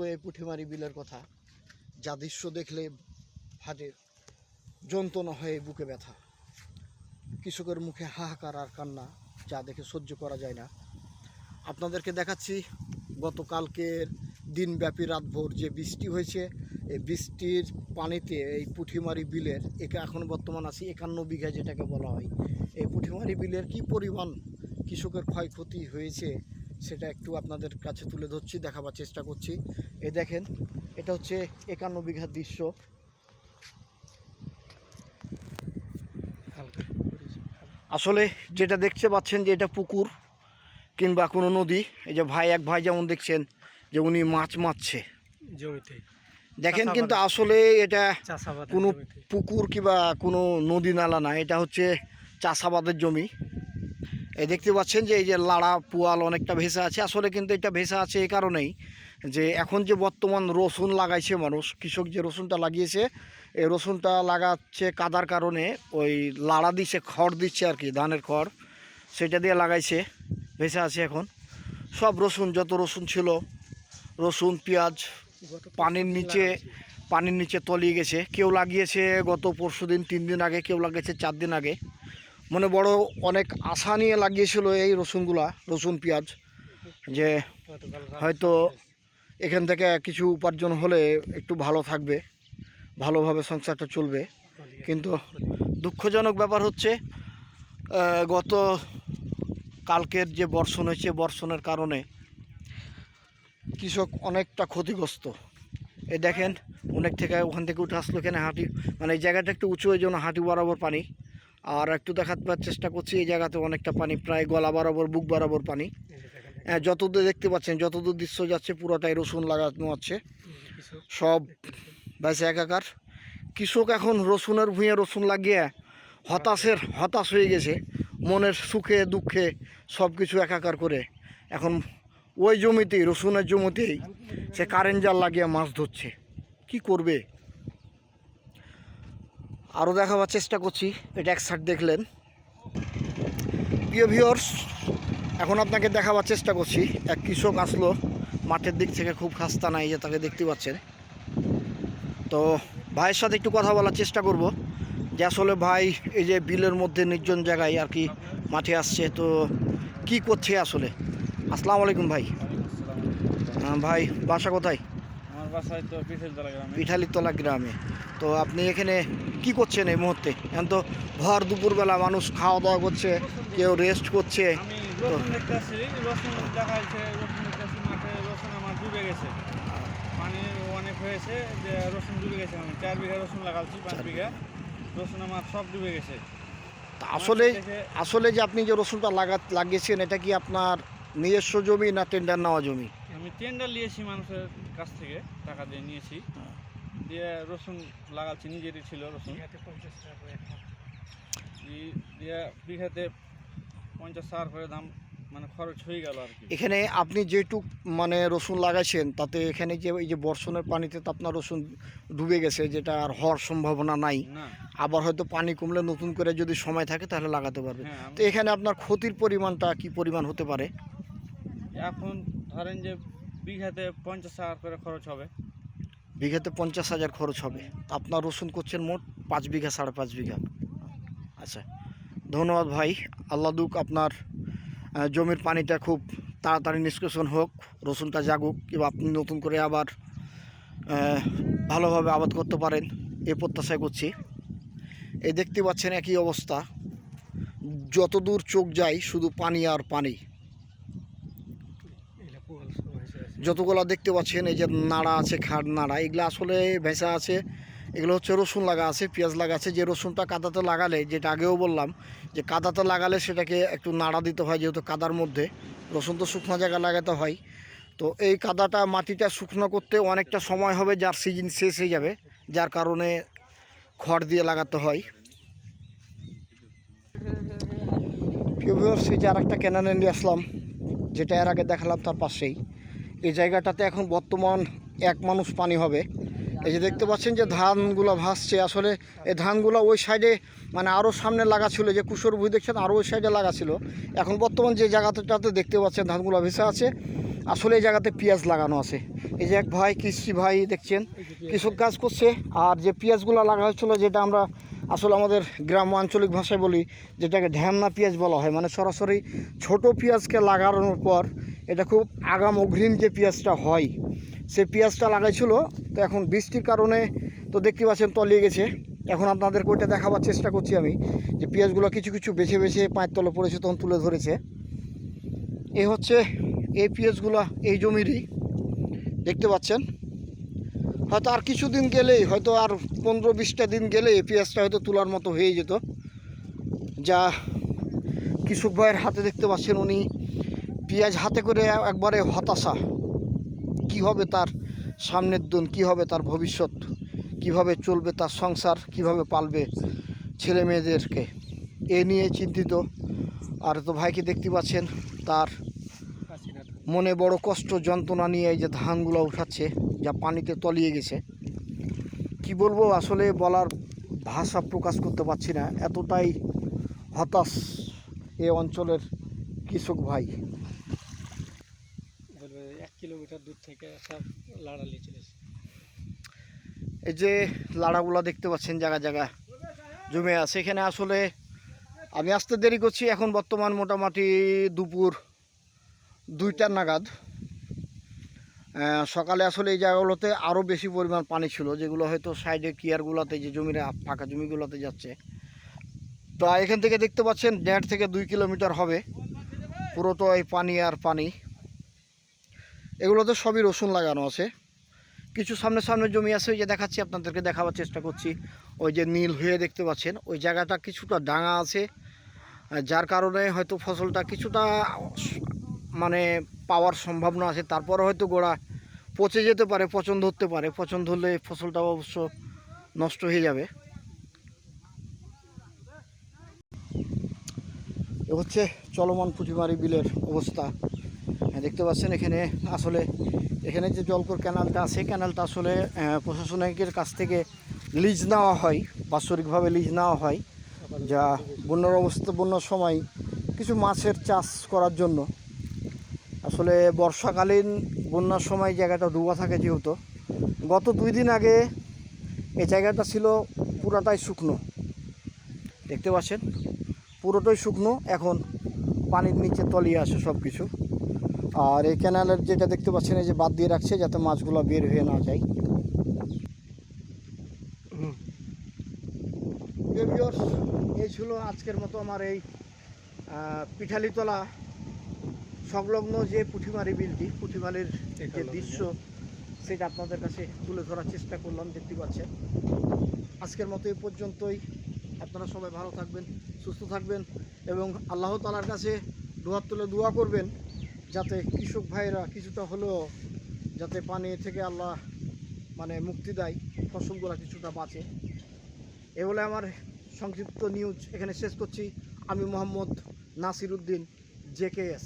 বলবো এই পুঁঠিমারি বিলের কথা, যা দৃশ্য দেখলে হাটে যন্ত্রণা হয়ে বুকে ব্যথা। কৃষকের মুখে হাহাকার আর কান্না, যা দেখে সহ্য করা যায় না। আপনাদেরকে দেখাচ্ছি গতকালকের দিনব্যাপী রাতভর যে বৃষ্টি হয়েছে, এই বৃষ্টির পানিতে এই পুঁঠিমারি বিলের এখন বর্তমান আছি 51 বিঘা যেটাকে বলা হয়, এই পুঁঠিমারি বিলের কি পরিমাণ কৃষকের ক্ষয়ক্ষতি হয়েছে সেটা একটু আপনাদের কাছে তুলে ধরছি, দেখাবার চেষ্টা করছি। এই দেখেন, এটা হচ্ছে 51 বিঘার দৃশ্য। আসলে যেটা দেখতে পাচ্ছেন যে এটা পুকুর কিংবা কোনো নদী। এই যে এক ভাই যেমন দেখছেন যে উনি মাছ মারছে জমিতে, দেখেন, কিন্তু আসলে এটা কোনো পুকুর কিংবা কোনো নদী নালা না, এটা হচ্ছে চাষাবাদের জমি। এই দেখতে পাচ্ছেন যে এই যে লাড়া পুয়াল অনেকটা ভেসে আছে। আসলে কিন্তু এটা ভেসে আছে এই কারণেই যে এখন যে বর্তমান রসুন লাগাইছে মানুষ, কৃষক যে রসুনটা লাগিয়েছে, এই রসুনটা লাগাচ্ছে কাদার কারণে, ওই লাড়া দিচ্ছে, খড় দিচ্ছে আর কি, ধানের খড়, সেটা দিয়ে লাগাইছে, ভেসে আছে এখন সব রসুন, যত রসুন ছিল, রসুন পেঁয়াজ পানির নিচে তলিয়ে গেছে। কেউ লাগিয়েছে গত পরশুদিন, 3 দিন আগে, কেউ লাগিয়েছে 4 দিন আগে। মানে বড় অনেক আশা নিয়ে লাগিয়েছিল এই রসুন পেঁয়াজ, যে হয়তো এখান থেকে কিছু উপার্জন হলে একটু ভালো থাকবে, ভালোভাবে সংসারটা চলবে। কিন্তু দুঃখজনক ব্যাপার হচ্ছে গত কালকের যে বর্ষণ হয়েছে, বর্ষণের কারণে কৃষক অনেকটা ক্ষতিগ্রস্ত। এই দেখেন, অনেক থেকে ওখান থেকে উঠে আসলো, এখানে হাঁটি, মানে এই জায়গাটা একটু উঁচু, এই জন্য হাঁটি বরাবর পানি। আর একটু দেখাতে চেষ্টা করছি, এই জায়গাতে অনেকটা পানি, প্রায় গলা বরাবর, বুক বরাবর পানি। যতদূর দেখতে পাচ্ছেন, যতদূর দৃশ্য যাচ্ছে পুরোটাই রসুন লাগানো আছে, সব বেঁচে একাকার। কৃষক এখন রসুনের ভুঁইয়ে রসুন লাগিয়ে হতাশ হয়ে গেছে, মনের সুখে দুঃখে সব কিছু একাকার করে এখন ওই জমিতেই, রসুনের জমিতেই সে কারেন্ট জাল লাগিয়ে মাছ ধরছে। কি করবে? আরও দেখাবার চেষ্টা করছি। এটা এক সাইড দেখলেন। প্রিয় ভিউয়ার্স, এখন আপনাকে দেখাবার চেষ্টা করছি, এক কৃষক আসলো মাঠের দিক থেকে, খুব খাস্তা নাই, যে তাকে দেখতে পাচ্ছেন। তো ভাইয়ের সাথে একটু কথা বলার চেষ্টা করব, যে আসলে ভাই এই যে বিলের মধ্যে নির্জন জায়গায় আর কি মাঠে আসছে, তো কি করছে আসলে। আসসালামু আলাইকুম ভাই। ভাই বাসা কোথায়? আমার বাসায় তো পিঠালিতলা গ্রামে। তো আপনি এখানে কি করছেন এই মুহূর্তে? এখন তো ভর দুপুরবেলা মানুষ খাওয়া দাওয়া করছে, কেউ রেস্ট করছে। রসুন দেখতেছি, রসুন দেখাচ্ছে, রসুন দেখতেছি, মাঠে রসুন আমার ডুবে গেছে, পানি অনেক হয়েছে, যে রসুন ডুবে গেছে। আমি 4 বিঘা রসুন লাগাচ্ছি, 5 বিঘা রসুন আমার সব ডুবে গেছে। আসলে যে আপনি যে রসুনটা লাগিয়েছেন, এটা কি আপনার নিজস্ব জমি না টেন্ডার নেওয়া জমি? আমি টেন্ডার নিয়েছি, মানুষের কাছ থেকে টাকা দিয়ে নিয়েছি, দিয়ে রসুন লাগাচ্ছি, নিজেরই ছিল রসুন, দিয়ে বিঘাতে 50 টাকা করে দাম, মানে খরচ হয়ে গেল আর কি। এখানে আপনি যেটুক মানে রসুন লাগাইছেন, তাতে এখানে যে এই যে বর্ষণের পানিতে তো আপনার রসুন ডুবে গেছে, যেটা আর হওয়ার সম্ভাবনা নাই। আবার হয়তো পানি কমলে নতুন করে যদি সময় থাকে তাহলে লাগাতে পারবে। তো এখানে আপনার ক্ষতির পরিমাণটা কি পরিমাণ হতে পারে? এখন ধরেন যে বিঘাতে 50 টাকা করে খরচ হবে। বিঘাতে 50,000 খরচ হবে। আপনার রসুন করছেন মোট 5 বিঘা, 5.5 বিঘা। আচ্ছা, ধন্যবাদ ভাই। আল্লাহ দুক আপনার জমির পানিটা খুব তাড়াতাড়ি নিষ্কাশন হোক, রসুনটা জাগুক, কিংবা আপনি নতুন করে আবার ভালোভাবে আবাদ করতে পারেন, এ প্রত্যাশা করছি। এই দেখতে পাচ্ছেন একই অবস্থা, যতদূর চোখ যায় শুধু পানি আর পানি। যতগুলো দেখতে পাচ্ছেন এই যে নাড়া আছে, খাড় নাড়া, এগুলো আসলে ভেসা আছে, এগুলো হচ্ছে রসুন লাগা আছে, পেঁয়াজ লাগা আছে। যে রসুনটা কাদাতে লাগালে, যেটা আগেও বললাম যে কাদাতে লাগালে সেটাকে একটু নাড়া দিতে হয়, যেহেতু কাদার মধ্যে রসুন তো শুকনো জায়গায় লাগাতে হয়। তো এই কাদাটা, মাটিটা শুকনো করতে অনেকটা সময় হবে, যার সিজন শেষ হয়ে যাবে, যার কারণে খড় দিয়ে লাগাতে হয়। যে আর একটা ক্যানানে নিয়ে আসলাম, যেটা এর আগে দেখালাম তার পাশেই। এই জায়গাটাতে এখন বর্তমান 1 মানুষ পানি হবে, এই যে দেখতে পাচ্ছেন যে ধানগুলো ভাসছে, আসলে এই ধানগুলো ওই সাইডে মানে আরও সামনে লাগা ছিল, যে কুশোর ভুঁই দেখছেন আরও ওই সাইডে লাগা ছিল। এখন বর্তমান যে জায়গাটাতে দেখতে পাচ্ছেন ধানগুলো ভেসে আছে, আসলে এই জায়গাতে পেঁয়াজ লাগানো আছে। এই যে এক ভাই কৃষি ভাই দেখছেন কৃষক কাজ করছে, আর যে পেঁয়াজগুলো লাগা হয়েছিল, যেটা আমরা আসলে আমাদের গ্রাম আঞ্চলিক ভাষায় বলি, যেটাকে ঢ্যামনা পেঁয়াজ বলা হয়, মানে সরাসরি ছোট পেঁয়াজকে লাগানোর পর এটা খুব আগাম অগ্রিম যে পেঁয়াজটা হয়, সে পেঁয়াজটা লাগাইছিল। তো এখন বৃষ্টির কারণে তো দেখতে পাচ্ছেন তলিয়ে গেছে। এখন আপনাদের ওইটা দেখাবার চেষ্টা করছি আমি, যে পেঁয়াজগুলো কিছু কিছু বেছে বেছে পায়ের তলে পড়েছে, তখন তুলে ধরেছে। এই হচ্ছে এই পেঁয়াজগুলো এই জমিরই, দেখতে পাচ্ছেন। হয়তো আর কিছুদিন গেলেই, হয়তো আর 15-20টা দিন গেলে এই পেঁয়াজটা হয়তো তোলার মতো হয়ে যেত। যা কৃষক ভাইয়ের হাতে দেখতে পাচ্ছেন, উনি পেঁয়াজ হাতে করে একবারে হতাশা। কী হবে তার সামনের দিন, কী হবে তার ভবিষ্যৎ, কিভাবে চলবে তার সংসার, কিভাবে পালবে ছেলে মেয়েদেরকে, এ নিয়ে চিন্তিত। আর তো ভাইকে দেখতে পাচ্ছেন তার মনে বড় কষ্ট যন্ত্রণা নিয়ে এই যে ধানগুলো উঠাচ্ছে, যা পানিতে তলিয়ে গেছে। কি বলবো, আসলে বলার ভাষা প্রকাশ করতে পারছি না, এতটাই হতাশ এ অঞ্চলের কৃষক ভাই। 1 কিলোমিটার দূর থেকে সব লাড়া নিয়ে চলেছে। এই যে লাড়াগুলো দেখতে পাচ্ছেন জায়গা জায়গা জমে আছে, এখানে আসলে আমি আসতে দেরি করছি। এখন বর্তমান মোটামুটি দুপুর 2টা নাগাদ। সকালে আসলে এই জায়গাগুলোতে আরও বেশি পরিমাণ পানি ছিল, যেগুলো হয়তো সাইডে কিয়ারগুলোতে, যে জমিরা ফাঁকা জমিগুলোতে যাচ্ছে। প্রায় এখান থেকে দেখতে পাচ্ছেন 1.5 থেকে 2 কিলোমিটার হবে পুরোটাই পানি আর পানি। এগুলোতে সবই রসুন লাগানো আছে। কিছু সামনে সামনে জমি আছে, ওই যে দেখাচ্ছি, আপনাদেরকে দেখাবার চেষ্টা করছি। ওই যে নীল হয়ে দেখতে পাচ্ছেন, ওই জায়গাটা কিছুটা ডাঙা আছে, যার কারণে হয়তো ফসলটা কিছুটা মানে পাওয়ার সম্ভাবনা আছে। তারপরে হয়তো গোড়া পচে যেতে পারে, পচন ধরতে পারে। পচন ধরলে ফসলটা অবশ্য নষ্ট হয়ে যাবে। এ হচ্ছে চলমান পুঁটিমারি বিলের অবস্থা। দেখতে পাচ্ছেন এখানে আসলে এখানে যে জলকর ক্যানালটা আছে, ক্যানালটা আসলে প্রশাসনের কাছ থেকে লিজ নেওয়া হয়, বাৎসরিকভাবে লিজ নেওয়া হয়, যা বন্যার সময় কিছু মাছের চাষ করার জন্য। আসলে বর্ষাকালীন বন্যার সময় জায়গাটা ডুবা থাকে, যেহেতু গত 2 দিন আগে এই জায়গাটা ছিল পুরোটাই শুকনো, দেখতে পাচ্ছেন পুরোটাই শুকনো। এখন পানির নিচে তলিয়ে আসে সব কিছু। আর এই ক্যানালের যেটা দেখতে পাচ্ছেন, এই যে বাদ দিয়ে রাখছে যাতে মাছগুলো বের হয়ে না যায়। এই ছিল আজকের মতো আমার এই পিঠালিতলা সংলগ্ন যে পুঁটিমারি বিলটি, পুঁটিমারির যে দৃশ্য, সেটা আপনাদের কাছে তুলে ধরার চেষ্টা করলাম। দেখতে পাচ্ছেন আজকের মতো এই পর্যন্তই। আপনারা সবাই ভালো থাকবেন, সুস্থ থাকবেন, এবং আল্লাহ তাআলার কাছে দোয়া তুলে দোয়া করবেন, যাতে কৃষক ভাইরা কিছুটা হলেও যাতে পানি থেকে আল্লাহ মানে মুক্তি দেয়, ফসলগুলো কিছুটা বাঁচে। এ বলে আমার সংক্ষিপ্ত নিউজ এখানে শেষ করছি। আমি মোহাম্মদ নাসির উদ্দিন, JKS।